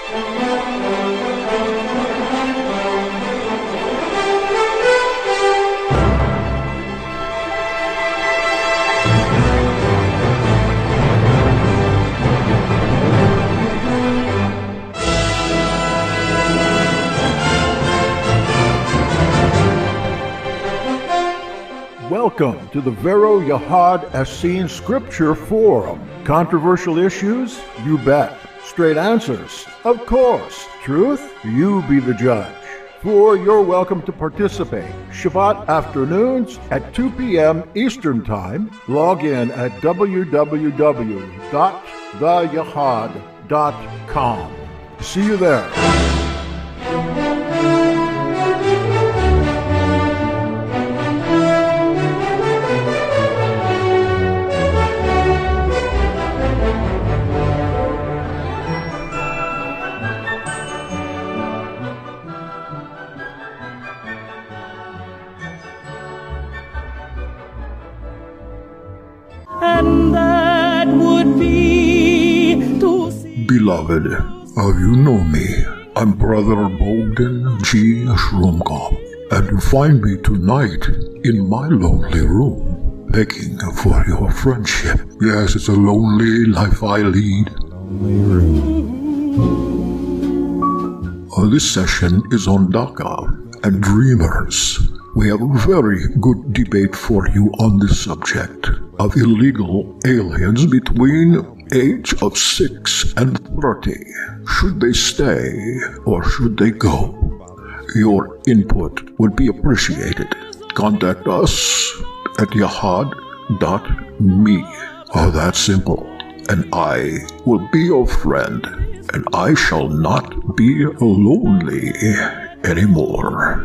Welcome to the Vero Yahad Essene Scripture Forum. Controversial issues? You bet. Straight answers? Of course. Truth? You be the judge. For you're welcome to participate. Shabbat afternoons at 2 p.m. Eastern Time. Log in at www.theyahad.com. See you there. And that would be to see. Beloved, you know me. I'm Brother Bogdan G. Shrumkov, and you find me tonight in my lonely room, begging for your friendship. Yes, it's a lonely life I lead. This session is on DACA and dreamers. We have a very good debate for you on this subject of illegal aliens between age of 6 and 30. Should they stay or should they go? Your input would be appreciated. Contact us at yahad.me. Oh, that's simple. And I will be your friend, and I shall not be lonely anymore.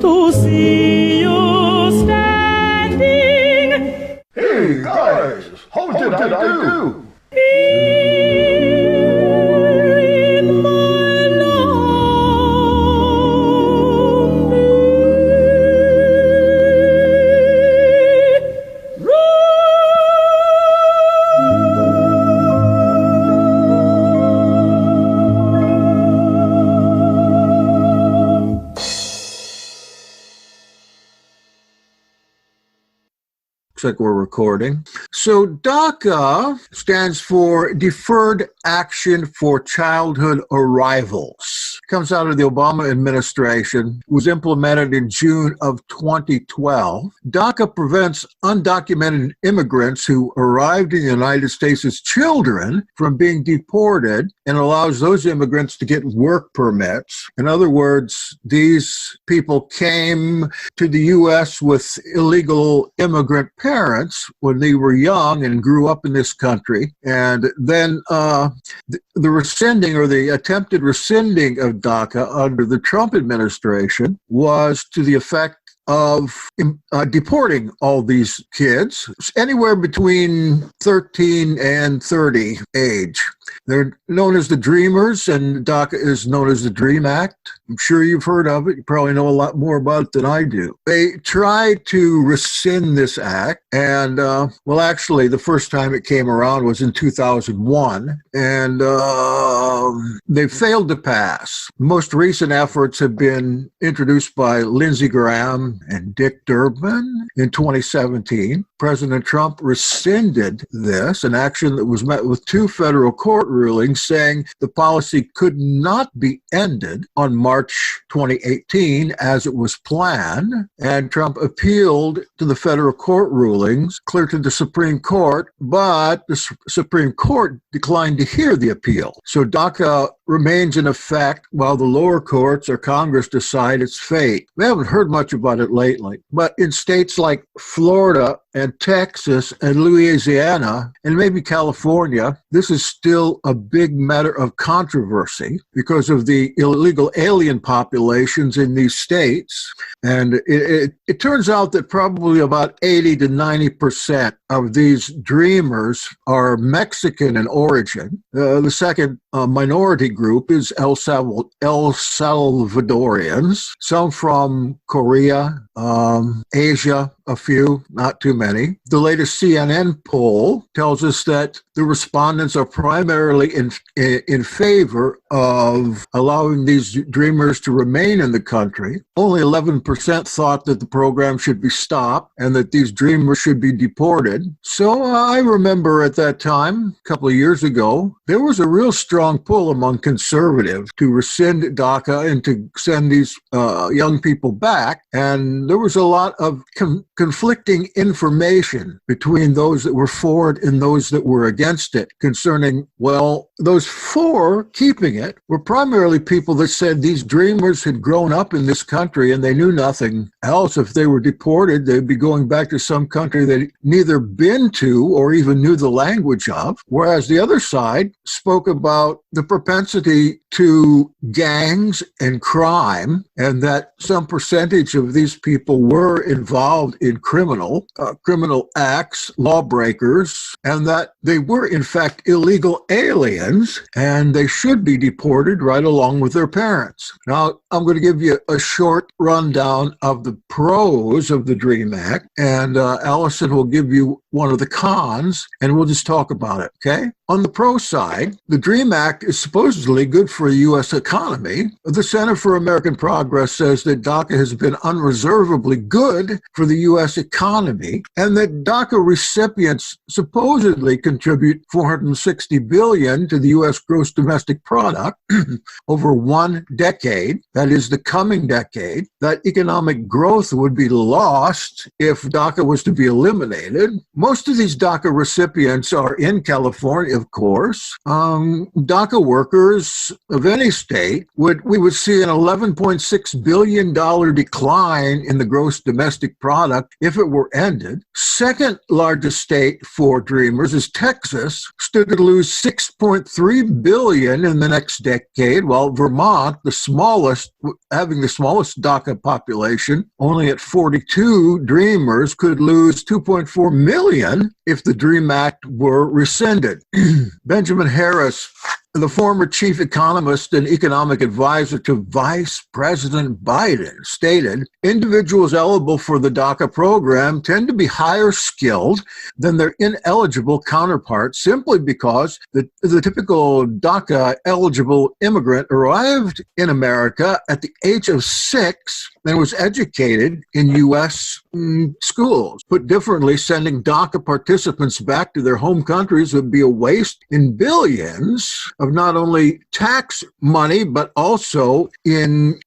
To see you standing. Hey guys, how did I do? In my lonely room. Looks like we're recording. So DACA stands for Deferred Action for Childhood Arrivals. Comes out of the Obama administration. It was implemented in June of 2012. DACA prevents undocumented immigrants who arrived in the United States as children from being deported and allows those immigrants to get work permits. In other words, these people came to the U.S. with illegal immigrant parents when they were young and grew up in this country. And then the rescinding or the attempted rescinding of DACA under the Trump administration was to the effect of deporting all these kids anywhere between 13 and 30 age. They're known as the Dreamers, and DACA is known as the DREAM Act. I'm sure you've heard of it. You probably know a lot more about it than I do. They tried to rescind this act, and well, actually, the first time it came around was in 2001, and they failed to pass. Most recent efforts have been introduced by Lindsey Graham and Dick Durbin in 2017. President Trump rescinded this, an action that was met with 2 federal court rulings saying the policy could not be ended on March 2018 as it was planned. And Trump appealed to the federal court rulings, cleared to the Supreme Court, but the Supreme Court declined to hear the appeal. So DACA remains in effect while the lower courts or Congress decide its fate. We haven't heard much about it lately, but in states like Florida and Texas and Louisiana and maybe California, this is still a big matter of controversy because of the illegal alien populations in these states. And it turns out that probably about 80 to 90% of these dreamers are Mexican in origin. The second minority group is El Salvadorians, some from Korea, Asia, a few, not too many. The latest CNN poll tells us that the respondents are primarily in favor of allowing these dreamers to remain in the country. Only 11% thought that the program should be stopped and that these dreamers should be deported. So I remember at that time, a couple of years ago, there was a real strong pull among conservatives to rescind DACA and to send these young people back. And there was a lot of conflicting information between those that were for it and those that were against it concerning, well, those for keeping it were primarily people that said these dreamers had grown up in this country and they knew nothing else. If they were deported, they'd be going back to some country they'd neither been to or even knew the language of. Whereas the other side spoke about the propensity to gangs and crime, and that some percentage of these people were involved in criminal acts, lawbreakers, and that they were in fact illegal aliens and they should be deported right along with their parents. Now, I'm going to give you a short rundown of the pros of the DREAM Act, and Allison will give you one of the cons, and we'll just talk about it, okay? On the pro side, the DREAM Act is supposedly good for the U.S. economy. The Center for American Progress says that DACA has been unreservedly good for the U.S. economy, and that DACA recipients supposedly contribute $460 billion to the U.S. gross domestic product over 1 decade, that is the coming decade. That economic growth would be lost if DACA was to be eliminated. Most of these DACA recipients are in California, of course. DACA workers of any state we would see an $11.6 billion decline in the gross domestic product if it were ended. Second largest state for dreamers is Texas, stood to lose $6.3 billion in the next decade, while Vermont, having the smallest DACA population, only at 42 dreamers, could lose $2.4 million if the DREAM Act were rescinded. Benjamin Harris, the former chief economist and economic advisor to Vice President Biden, stated, individuals eligible for the DACA program tend to be higher skilled than their ineligible counterparts simply because the typical DACA eligible immigrant arrived in America at the age of 6 and was educated in U.S. schools. Put differently, sending DACA participants back to their home countries would be a waste in billions of not only tax money, but also in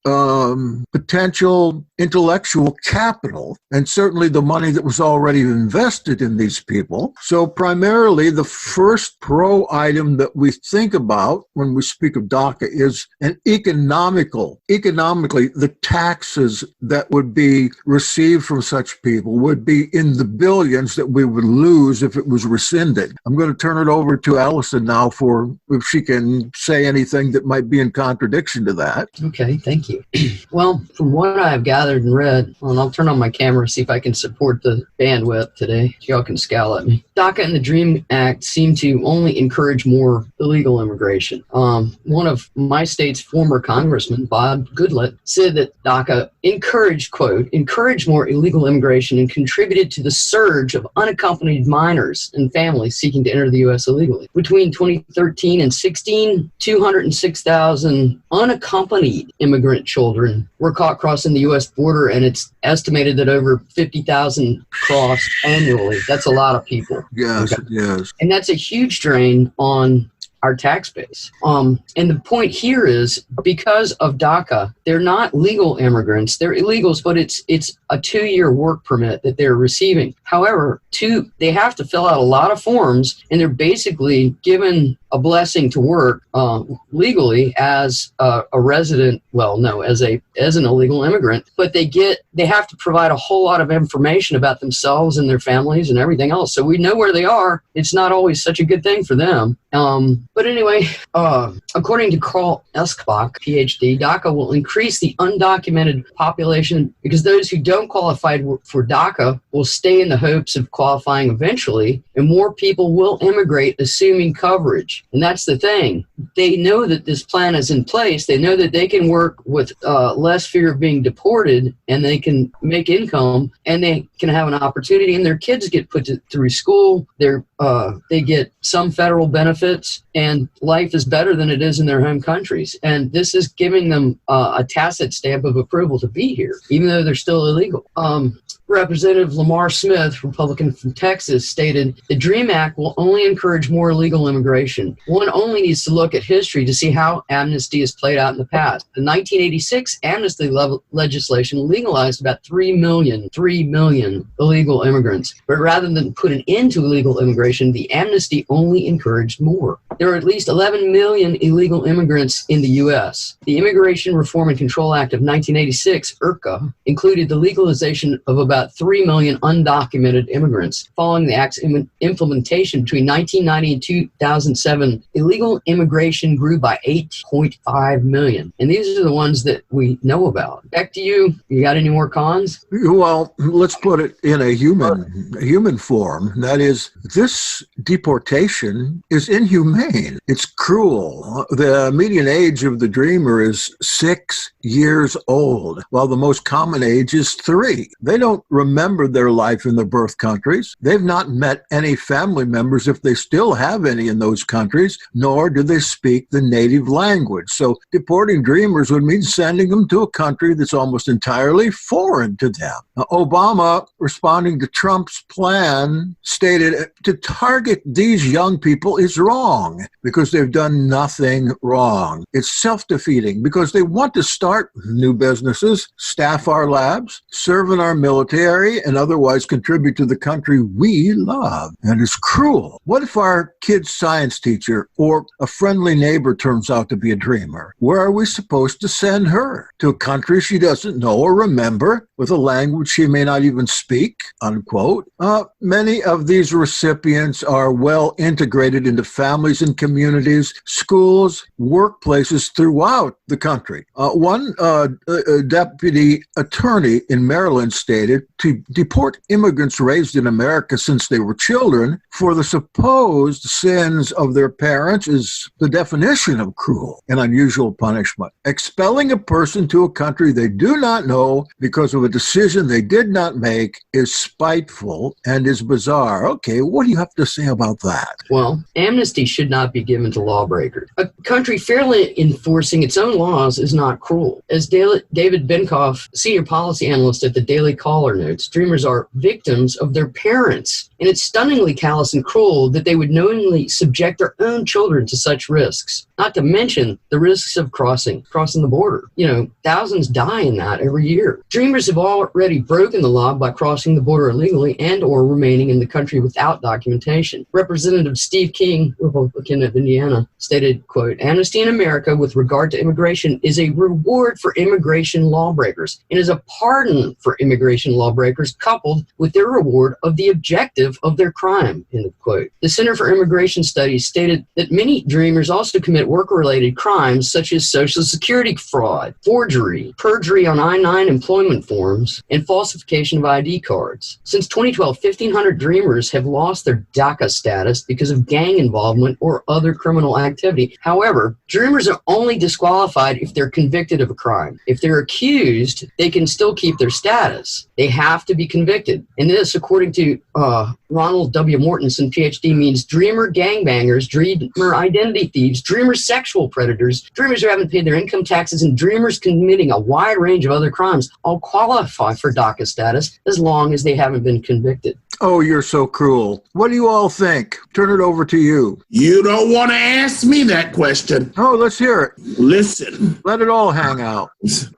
potential intellectual capital, and certainly the money that was already invested in these people. So primarily, the first pro item that we think about when we speak of DACA is an economically, the taxes that would be received from such people would be in the billions that we would lose if it was rescinded. I'm going to turn it over to Allison now for if she can say anything that might be in contradiction to that. Okay, thank you. Well, from what I've gathered and read, and I'll turn on my camera, see if I can support the bandwidth today. Y'all can scowl at me. DACA and the DREAM Act seem to only encourage more illegal immigration. One of my state's former congressman, Bob Goodlatte, said that DACA encouraged, quote, encouraged more illegal immigration and contributed to the surge of unaccompanied minors and families seeking to enter the U.S. illegally. Between 2013 and 16, 206,000 unaccompanied immigrant children were caught crossing the U.S. border, and it's estimated that over 50,000 crossed annually. That's a lot of people. Yes, okay. Yes. And that's a huge drain on our tax base. And the point here is, because of DACA, they're not legal immigrants. They're illegals, but it's a 2-year work permit that they're receiving. However, they have to fill out a lot of forms, and they're basically given a blessing to work legally as a resident. Well, no, as an illegal immigrant, but they have to provide a whole lot of information about themselves and their families and everything else. So we know where they are. It's not always such a good thing for them. But anyway, according to Carl Eskbach, PhD, DACA will increase the undocumented population because those who don't qualify for DACA will stay in the hopes of qualifying eventually, and more people will immigrate assuming coverage. And that's the thing. They know that this plan is in place. They know that they can work with less fear of being deported, and they can make income, and they can have an opportunity, and their kids get put through school. They get some federal benefits, and life is better than it is in their home countries. And this is giving them a tacit stamp of approval to be here, even though they're still illegal. Representative Lamar Smith, Republican from Texas, stated, "The DREAM Act will only encourage more illegal immigration. One only needs to look at history to see how amnesty has played out in the past. The 1986 amnesty legislation legalized about 3 million illegal immigrants. But rather than put an end to illegal immigration, the amnesty only encouraged more. There are at least 11 million illegal immigrants in the U.S. The Immigration Reform and Control Act of 1986, IRCA, included the legalization of about 3 million undocumented immigrants. Following the Act's implementation between 1990 and 2007, illegal immigration grew by 8.5 million. And these are the ones that we know about. Back to you. You got any more cons? Well, let's put it in a human form. That is, this deportation is inhumane. It's cruel. The median age of the dreamer is 6 years old, while the most common age is 3. They don't remember their life in their birth countries. They've not met any family members, if they still have any in those countries, nor do they speak the native language. So deporting dreamers would mean sending them to a country that's almost entirely foreign to them. Now, Obama, responding to Trump's plan, stated to target these young people is wrong because they've done nothing wrong. It's self-defeating because they want to start new businesses, staff our labs, serve in our military, and otherwise contribute to the country we love. And it's cruel. What if our kid's science teacher or a friendly neighbor turns out to be a dreamer? Where are we supposed to send her? To a country she doesn't know or remember, with a language she may not even speak, unquote. Many of these recipients are well integrated into families and communities, schools, workplaces throughout the country. One deputy attorney in Maryland stated, to deport immigrants raised in America since they were children for the supposed sins of their parents is the definition of cruel and unusual punishment. Expelling a person to a country they do not know because of a decision they did not make is spiteful and is bizarre. Okay, what do you have to say about that? Well, amnesty should not be given to lawbreakers. A country fairly enforcing its own laws is not cruel. As David Benkoff, senior policy analyst at the Daily Caller, notes, dreamers are victims of their parents. And it's stunningly callous and cruel that they would knowingly subject their own children to such risks. Not to mention the risks of crossing the border. Thousands die in that every year. Dreamers have already broken the law by crossing the border illegally and or remaining in the country without documentation. Representative Steve King, Republican of Indiana, stated, quote, "Amnesty in America with regard to immigration is a reward for immigration lawbreakers and is a pardon for immigration lawbreakers coupled with their reward of the objective of their crime," end of quote. The Center for Immigration Studies stated that many dreamers also commit work-related crimes such as Social Security fraud, forgery, perjury on I-9 employment forms, and falsification of ID cards. Since 2012, 1,500 dreamers have lost their DACA status because of gang involvement or other criminal activity. However, dreamers are only disqualified if they're convicted of a crime. If they're accused, they can still keep their status. They have to be convicted. And this, according to Ronald W. Mortensen, PhD, means dreamer gangbangers, dreamer identity thieves, dreamer sexual predators, dreamers who haven't paid their income taxes, and dreamers committing a wide range of other crimes all qualify for DACA status as long as they haven't been convicted. Oh, you're so cruel. What do you all think? Turn it over to you. You don't want to ask me that question. Oh, let's hear it. Listen. Let it all hang out.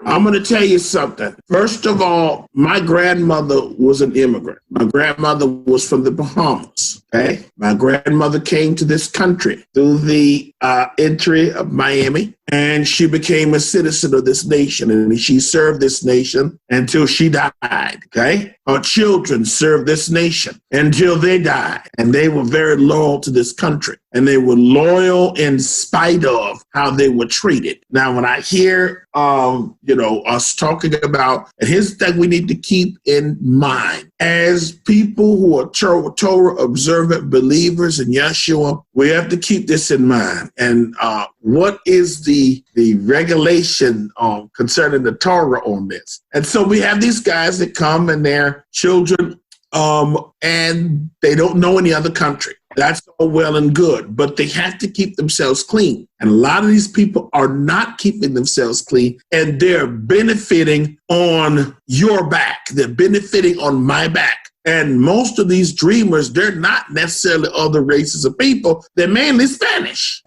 I'm going to tell you something. First of all, my grandmother was an immigrant. My grandmother was from the Bahamas. Okay? My grandmother came to this country through the entry of Miami. and she became a citizen of this nation, and she served this nation until she died, okay? Her children served this nation until they died, and they were very loyal to this country, and they were loyal in spite of how they were treated. Now, when I hear, us talking about, and here's the thing we need to keep in mind, as people who are Torah observant believers in Yeshua, we have to keep this in mind. And what is the regulation concerning the Torah on this? And so we have these guys that come and their children, and they don't know any other country. That's all well and good, but they have to keep themselves clean. And a lot of these people are not keeping themselves clean, and they're benefiting on your back. They're benefiting on my back. And most of these dreamers, they're not necessarily other races of people. They're mainly Spanish.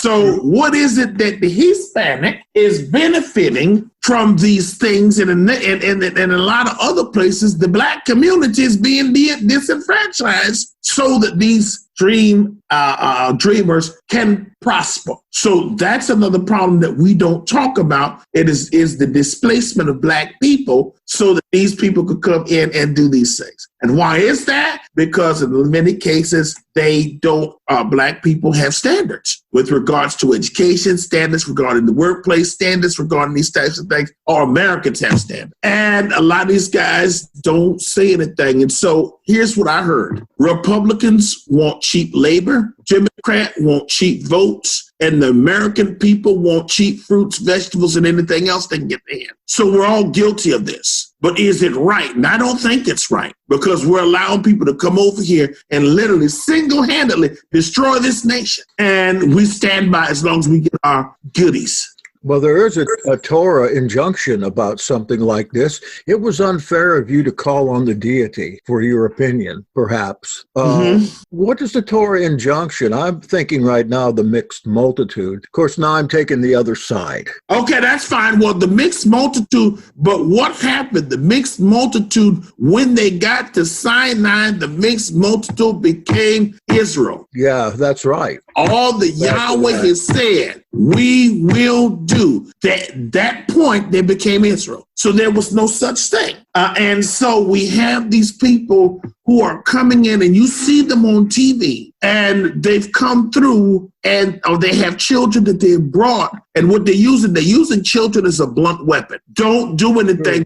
So what is it that the Hispanic is benefiting from these things? And in a lot of other places, the Black community is being disenfranchised so that these dreamers can prosper. So that's another problem that we don't talk about. It is the displacement of Black people so that these people could come in and do these things. And why is that? Because in many cases, they don't, Black people have standards with regards to education, standards regarding the workplace, standards regarding these types of things, or Americans have standards. And a lot of these guys don't say anything. And so here's what I heard. Republicans want cheap labor. Democrats want cheap votes. And the American people want cheap fruits, vegetables, and anything else they can get their hand. So we're all guilty of this. But is it right? And I don't think it's right, because we're allowing people to come over here and literally single-handedly destroy this nation. And we stand by as long as we get our goodies. Well, there is a Torah injunction about something like this. It was unfair of you to call on the deity for your opinion, perhaps. What is the Torah injunction? I'm thinking right now the mixed multitude. Of course, now I'm taking the other side. Okay, that's fine. Well, the mixed multitude, but what happened? The mixed multitude, when they got to Sinai, the mixed multitude became Israel. Yeah, that's right. All that Yahweh has said, we will do. That point, they became Israel. So there was no such thing. And so we have these people who are coming in, and you see them on TV, and they've come through, or they have children that they've brought. And what they're using children as a blunt weapon. Don't do anything.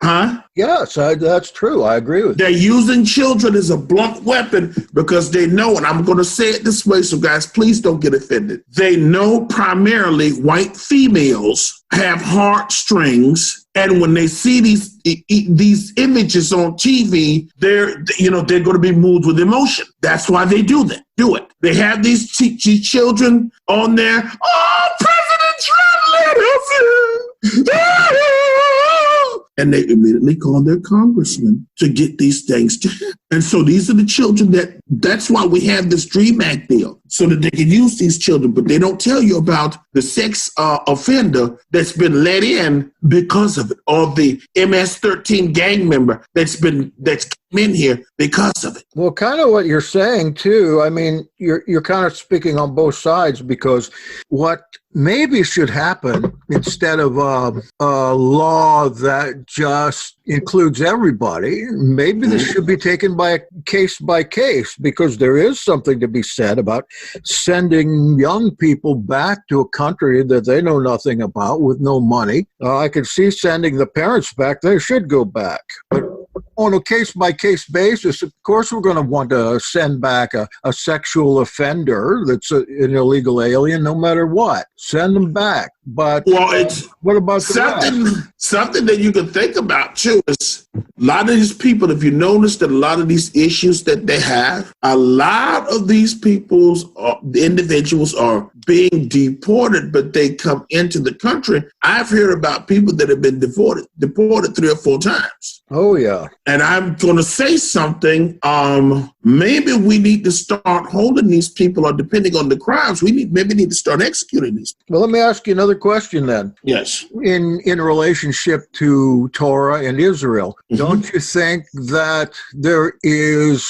Huh? Yes, that's true. I agree with you. They're using children as a blunt weapon because they know, and I'm going to say it this way, so guys, please don't get offended. They know primarily white females have heartstrings, and when they see these images on TV, they're going to be moved with emotion. That's why they do it. They have these children on there. Oh, President Trump, let us in. And they immediately call their congressman to get these things to him. And so these are the children that's why we have this DREAM Act deal, so that they can use these children. But they don't tell you about the sex offender that's been let in because of it, or the MS-13 gang member that's come in here because of it. Well, kind of what you're saying too. I mean, you're kind of speaking on both sides, because what maybe should happen, instead of a law that just includes everybody, maybe this should be taken by case, because there is something to be said about sending young people back to a country that they know nothing about with no money. I can see sending the parents back. They should go back. But on a case-by-case basis, of course, we're going to want to send back a sexual offender that's an illegal alien, no matter what. Send them back. But what about something that you can think about too is a lot of these people, if you notice that a lot of these issues that they have, a lot of these the individuals are being deported, but they come into the country. I've heard about people that have been deported 3 or 4 times. Oh, yeah. And I'm going to say something. maybe we need to start holding these people, or depending on the crimes, maybe need to start executing these people. Well, let me ask you another question then. Yes. In relationship to Torah and Israel, don't you think that there is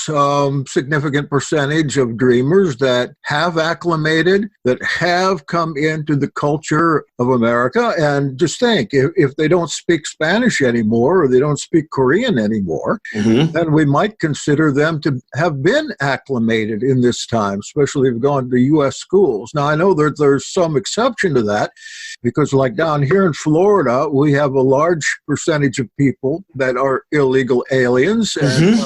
significant percentage of dreamers that have acclimated, that have come into the culture of America? And just think, if they don't speak Spanish anymore, or they don't speak Korean anymore, then we might consider them to have been acclimated in this time, especially if they've gone to U.S. schools. Now, I know that there's some exception to that, because like down here in Florida, we have a large percentage of people that are illegal aliens. And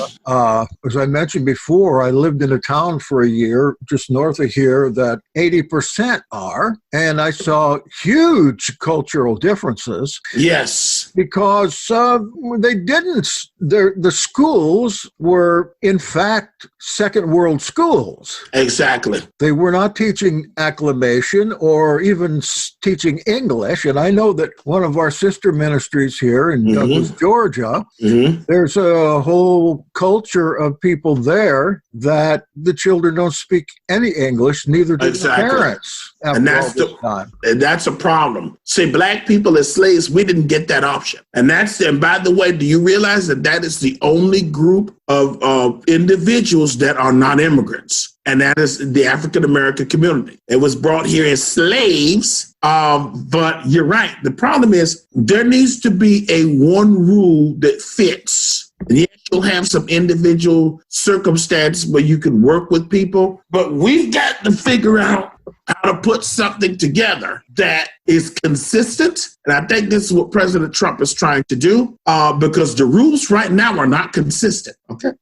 as I mentioned before, I lived in a town for a year just north of here that 80% are, and I saw huge cultural differences. Yes. Because they didn't, the schools were, in fact, second world schools. Exactly. They were not teaching acclimation or even teaching English. And I know that one of our sister ministries here in Douglas, Georgia, there's a whole culture of people there that the children don't speak any English, neither do the parents. And that's a problem. See, black people as slaves, we didn't get that option. And by the way, do you realize that is the only group of individuals that are not immigrants? And that is the African American community. It was brought here as slaves, but you're right. The problem is there needs to be a one rule that fits. And yes, you'll have some individual circumstances where you can work with people, but we've got to figure out how to put something together that is consistent. And I think this is what President Trump is trying to do, because the rules right now are not consistent. Okay,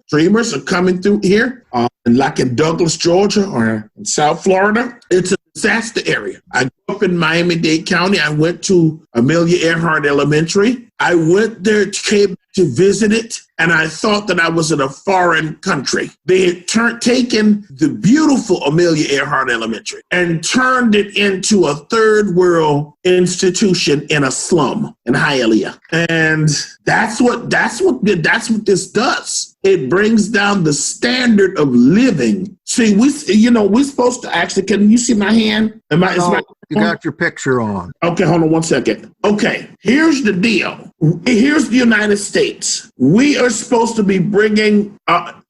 dreamers are coming through here, like in Douglas, Georgia, or in South Florida. It's a disaster area. I grew up in Miami-Dade County. I went to Amelia Earhart Elementary. I went there, came to visit it, and I thought that I was in a foreign country. They had taken the beautiful Amelia Earhart Elementary and turned it into a third world institution in a slum in Hialeah. And that's what this does. It brings down the standard of living. See, we're supposed to actually, can you see my hand? You got your picture on. Okay, hold on one second. Okay, here's the deal. Here's the United States. We are supposed to be bringing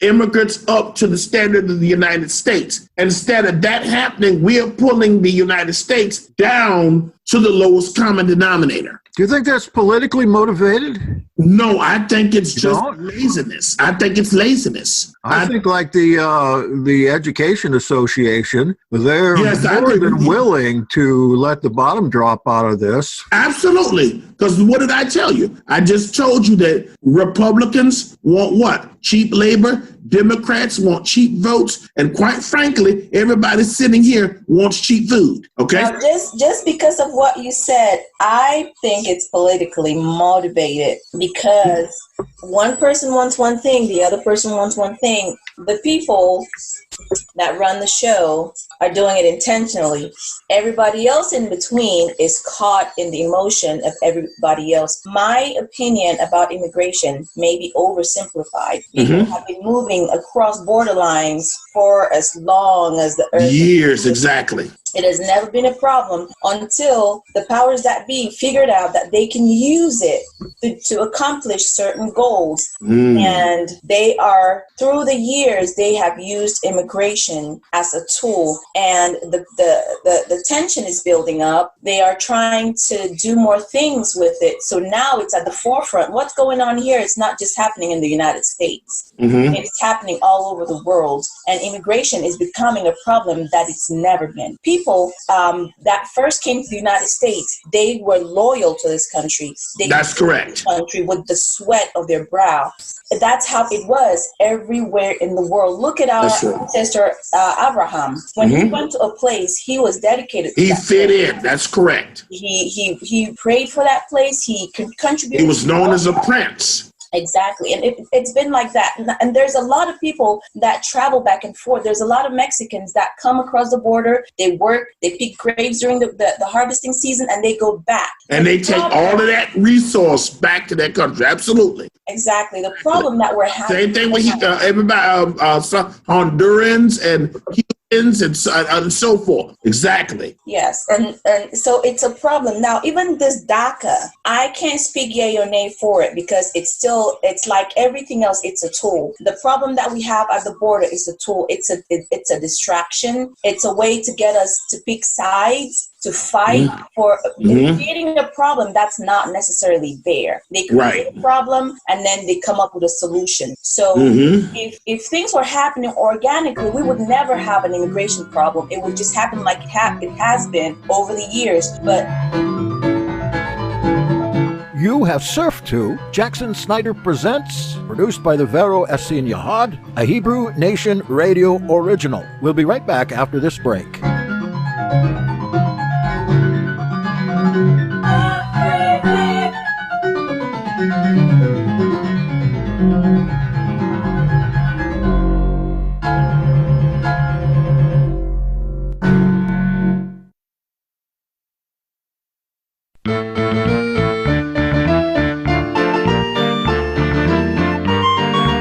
immigrants up to the standard of the United States. Instead of that happening, we are pulling the United States down to the lowest common denominator. Do you think that's politically motivated? No, I think it's just laziness. I think it's laziness. I think like the Education Association, they're more than willing to let the bottom drop out of this. Absolutely. Because what did I tell you? I just told you that Republicans want what? Cheap labor. Democrats want cheap votes. And quite frankly, everybody sitting here wants cheap food. Okay? Now, just because of what you said, I think it's politically motivated, because one person wants one thing, the other person wants one thing. The people that run the show are doing it intentionally. Everybody else in between is caught in the emotion of everybody else. My opinion about immigration may be oversimplified. People have been moving across borderlines for as long as the earth. Years, exactly. It has never been a problem until the powers that be figured out that they can use it to accomplish certain goals. And they are, through the years, they have used immigration as a tool, and the tension is building up. They are trying to do more things with it. So now it's at the forefront. What's going on here? It's not just happening in the United States. It's happening all over the world. And immigration is becoming a problem that it's never been. People that first came to the United States, they were loyal to this country. That's correct. Country with the sweat of their brow. That's how it was everywhere in the world. Look at our ancestor Abraham. When he went to a place, he was dedicated to He fit in. That's correct. He prayed for that place. He contributed. He was known as a prince. Exactly. And it's been like that. And there's a lot of people that travel back and forth. There's a lot of Mexicans that come across the border. They work, they pick grapes during the harvesting season, and they go back. And they take all of that resource back to their country. Absolutely. Exactly. The problem that we're having. Same thing with everybody, Hondurans and Cubans and so forth. Exactly. Yes, and so it's a problem. Now, even this DACA, I can't speak yay or nay for it because it's like everything else, it's a tool. The problem that we have at the border is a tool. It's a distraction. It's a way to get us to pick sides, to fight for creating a problem that's not necessarily there. They create a problem and then they come up with a solution. So if things were happening organically, we would never have an immigration problem. It would just happen like it has been over the years. But You have surfed to Jackson Snyder Presents, produced by the Vero Essene Yahad, a Hebrew Nation radio original. We'll be right back after this break.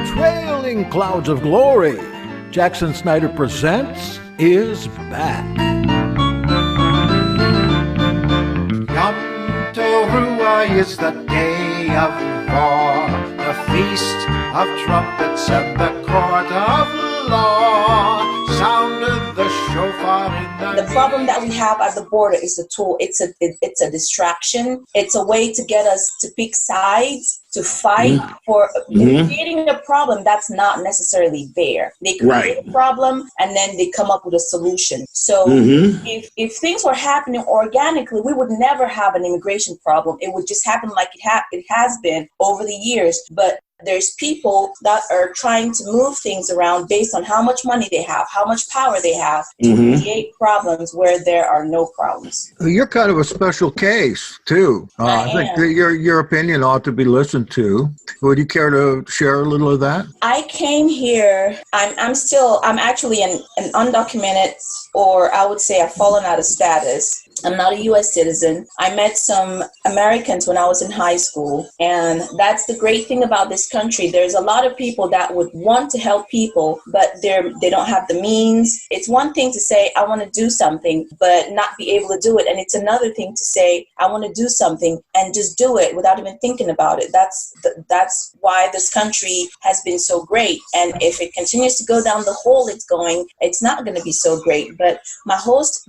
Trailing Clouds of Glory, Jackson Snyder Presents is back. Yom Teruah is the day of war, the feast of trumpets and the court of law. Sound the shofar in the problem that we have at the border is a tool. It's a distraction. It's a way to get us to pick sides, to fight for creating a problem that's not necessarily there. They create a problem and then they come up with a solution. So if things were happening organically, we would never have an immigration problem. It would just happen like it has been over the years. But there's people that are trying to move things around based on how much money they have, how much power they have to create problems where there are no problems. You're kind of a special case, too. I think that your opinion ought to be listened to. Would you care to share a little of that? I came here, I'm actually an undocumented, or I would say I've fallen out of status. I'm not a U.S. citizen. I met some Americans when I was in high school, and that's the great thing about this country. There's a lot of people that would want to help people, but they don't have the means. It's one thing to say, I want to do something, but not be able to do it. And it's another thing to say, I want to do something and just do it without even thinking about it. That's why this country has been so great. And if it continues to go down the hole it's going, it's not going to be so great. But my host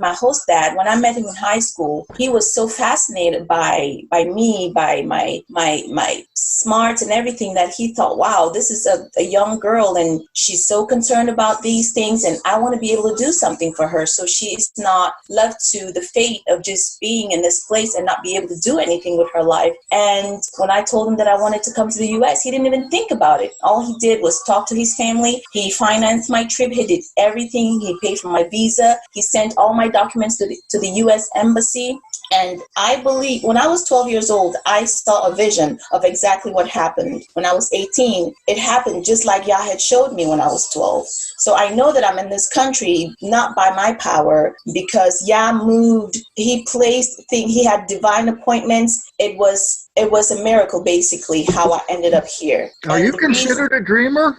dad, when I met him in high school, he was so fascinated by me, by my smarts and everything, that he thought, wow, this is a young girl and she's so concerned about these things, and I want to be able to do something for her so she's not left to the fate of just being in this place and not be able to do anything with her life. And when I told him that I wanted to come to the US, he didn't even think about it. All he did was talk to his family. He financed my trip. He did everything. He paid for my visa. He sent all my documents to the US Embassy. And I believe when I was 12 years old, I saw a vision of exactly what happened. When I was 18, it happened just like Yah had showed me when I was 12. So I know that I'm in this country not by my power, because Yah moved. He placed things. He had divine appointments. It was a miracle, basically, how I ended up here. Are you considered a dreamer?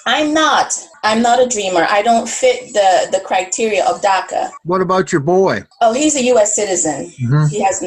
I'm not a dreamer. I don't fit the criteria of DACA. What about your boy? Oh, he's a U.S. citizen. He's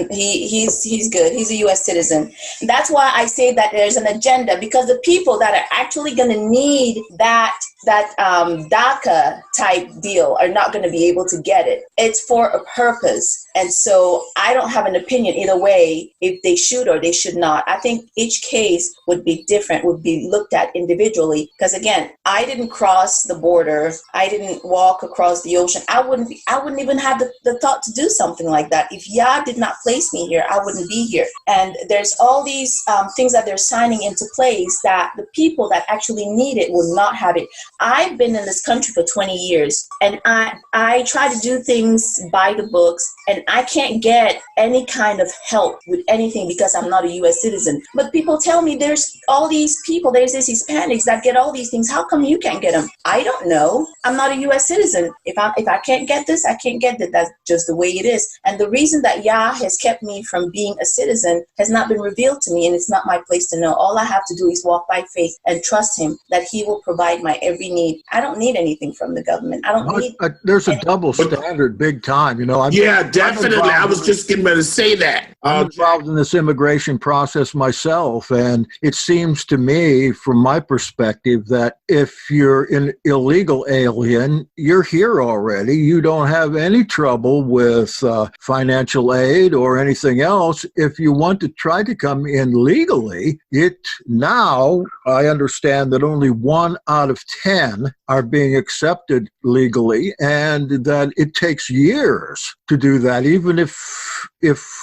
good. He's a U.S. citizen. That's why I say that there's an agenda, because the people that are actually going to need that DACA type deal are not going to be able to get it. It's for a purpose. And so I don't have an opinion either way, if they should or they should not. I think each case would be different, would be looked at individually. Because again, I didn't cross the border. I didn't walk across the ocean. I wouldn't even have the thought to do something like that. If Yah did not place me here, I wouldn't be here. And there's all these things that they're signing into place that the people that actually need it will not have it. I've been in this country for 20 years, and I try to do things by the books, and I can't get any kind of help with anything because I'm not a U.S. citizen. But people tell me there's all these people, there's these Hispanics that get all these things. How come you can't get them? I don't know. I'm not a U.S. citizen. If I can't get this, I can't get that. That's just the way it is. And the reason that Yah has kept me from being a citizen has not been revealed to me, and it's not my place to know. All I have to do is walk by faith and trust him that he will provide my every need. I don't need anything from the government. I don't need. There's a double standard, big time. You know, definitely. I was just getting ready to say that. I'm involved in this immigration process myself, and it seems to me, from my perspective, that if you're an illegal alien, you're here already. You don't have any trouble with financial aid or anything else. If you want to try to come in legally, now I understand that only 1 out of 10 are being accepted legally, and that it takes years to do that, even if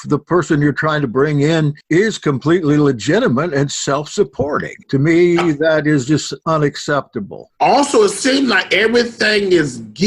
the person you're trying to bring in is completely legitimate and self-supporting. To me, that is just unacceptable. Also, it seems like everything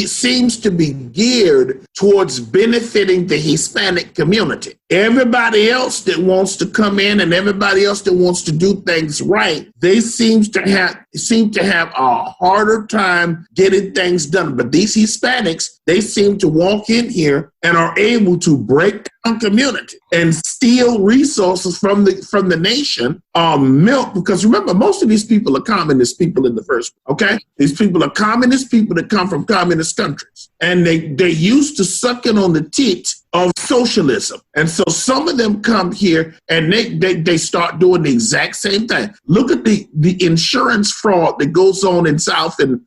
seems to be geared towards benefiting the Hispanic community. Everybody else that wants to come in and everybody else that wants to do things right, they seem to have a harder time getting things done. But these Hispanics, they seem to walk in here and are able to break down community and steal resources from the nation, milk. Because remember, most of these people are communist people in the first place, okay? These people are communist people that come from communist countries. And they used to sucking on the teat of socialism. And so some of them come here and they start doing the exact same thing. Look at the insurance fraud that goes on in South and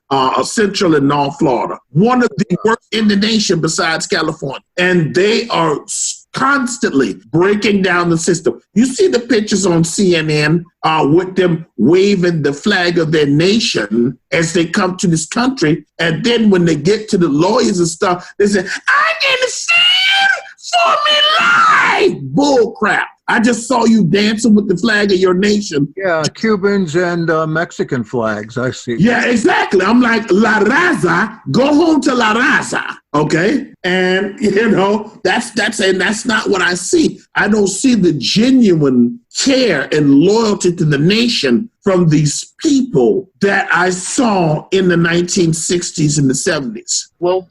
Central and North Florida. One of the worst in the nation besides California. And they are constantly breaking down the system. You see the pictures on CNN with them waving the flag of their nation as they come to this country. And then when they get to the lawyers and stuff, they say, I didn't stand for me life. Bull crap. I just saw you dancing with the flag of your nation. Yeah, Cubans and Mexican flags, I see. Yeah, exactly. I'm like, La Raza, go home to La Raza, okay? And, that's not what I see. I don't see the genuine care and loyalty to the nation from these people that I saw in the 1960s and the 70s. Well,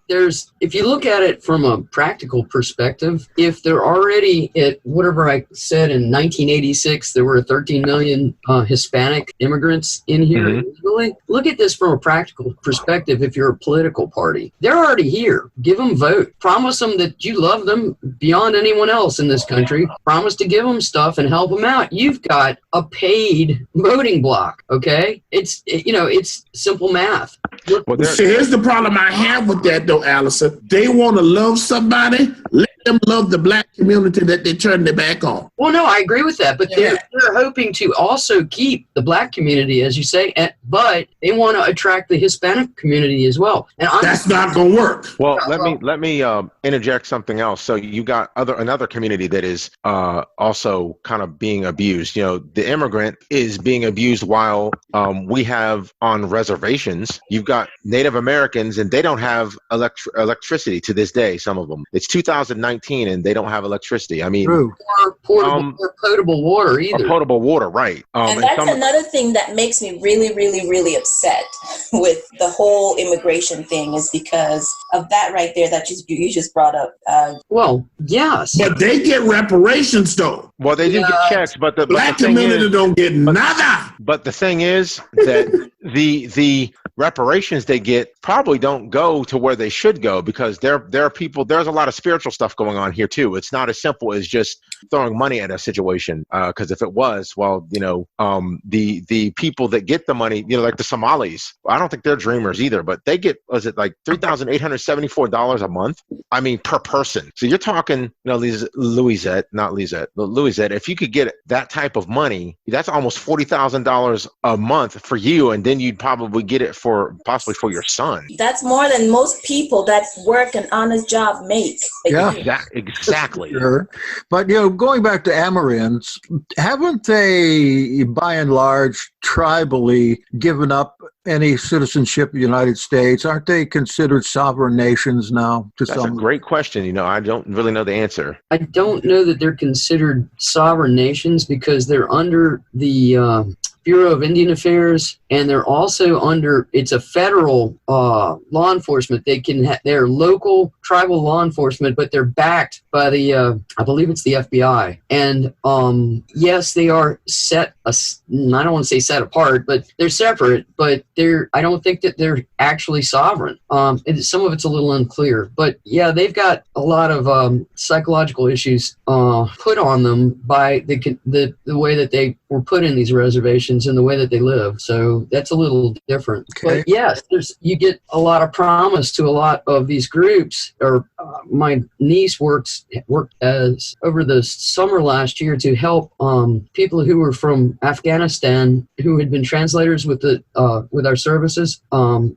if you look at it from a practical perspective, if they're already at whatever I said in 1986, there were 13 million Hispanic immigrants in here illegally. Look at this from a practical perspective. If you're a political party, they're already here. Give them vote. Promise them that you love them beyond anyone else in this country. Promise to give them stuff and help them out. You've got a paid voting block. Okay, it's simple math. Well, see, here's the problem I have with that, though, Allison. They want to love somebody. Let them love the black community that they turn their back on. Well, no, I agree with that. But they're hoping to also keep the black community, as you say, but they want to attract the Hispanic community as well. And that's not going to work. Well, let me interject something else. So you got another community that is also kind of being abused. The immigrant is being abused while we have on reservations. You've got Native Americans, and they don't have electricity to this day. Some of them. It's 2019, and they don't have electricity. I mean, or potable water either. Or potable water, right? And that's another thing that makes me really, really, really upset with the whole immigration thing, is because of that right there that you just brought up. Well, yes, but they get reparations though. Well, they do get checks, but the black community don't get nada. But the thing is that the reparations they get probably don't go to where they should go, because there are people. There's a lot of spiritual stuff going on here too. It's not as simple as just throwing money at a situation. Because if it was, well, the people that get the money, like the Somalis, I don't think they're dreamers either. But they get, was it like $3,874 a month? I mean, per person. So you're talking, Louisette. If you could get that type of money, that's almost $40,000 a month for you, and then you'd probably get it possibly for your son. That's more than most people that work an honest job make. Yeah, exactly. Sure. But going back to Amarins, haven't they, by and large, tribally given up any citizenship of the United States? Aren't they considered sovereign nations now? That's a great question. I don't really know the answer. I don't know that they're considered sovereign nations because they're under the Bureau of Indian Affairs, and they're also under, it's a federal law enforcement. They're local tribal law enforcement, but they're backed by the, I believe it's the FBI. And yes, they are I don't want to say set apart, but they're separate, but I don't think that they're actually sovereign. Some of it's a little unclear, but yeah, they've got a lot of psychological issues put on them by the way that they were put in these reservations and the way that they live. So that's a little different. Okay. But yes, you get a lot of promise to a lot of these groups. Or my niece worked as over the summer last year to help people who were from Afghanistan who had been translators with our services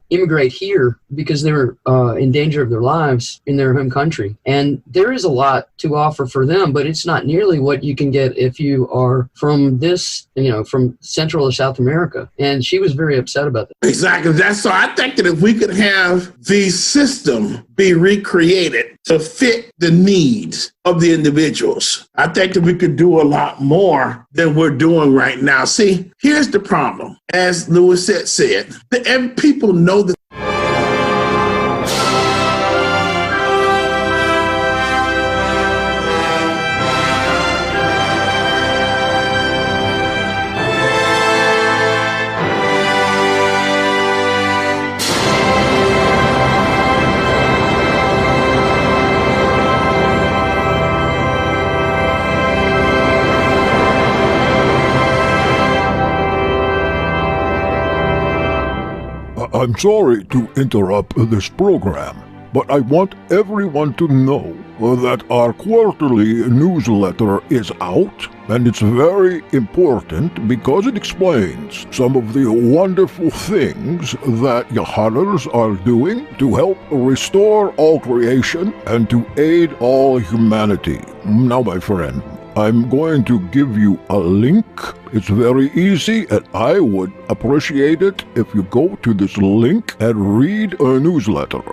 immigrate here because they were in danger of their lives in their home country. And there is a lot to offer for them, but it's not nearly what you can get if you are from from Central or South America. And she was very upset about that. Exactly. So I think that if we could have the system be recreated to fit the needs of the individuals, I think that we could do a lot more than we're doing right now. See, here's the problem. As Lewis said, people know that. I'm sorry to interrupt this program, but I want everyone to know that our quarterly newsletter is out, and it's very important because it explains some of the wonderful things that Yahaders are doing to help restore all creation and to aid all humanity. Now, my friend, I'm going to give you a link. It's very easy, and I would appreciate it if you go to this link and read a newsletter.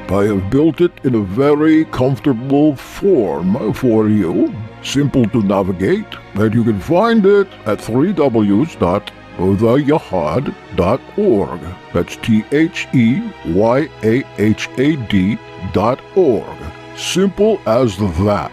I have built it in a very comfortable form for you, simple to navigate, and you can find it at theyahad.org. That's THEYAHAD.org. Simple as that.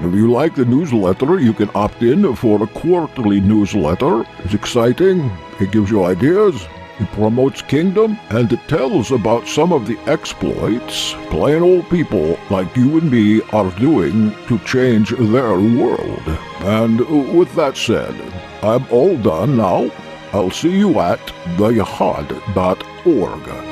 If you like the newsletter, you can opt in for a quarterly newsletter. It's exciting, it gives you ideas, it promotes kingdom, and it tells about some of the exploits plain old people like you and me are doing to change their world. And with that said, I'm all done now. I'll see you at theyahad.org.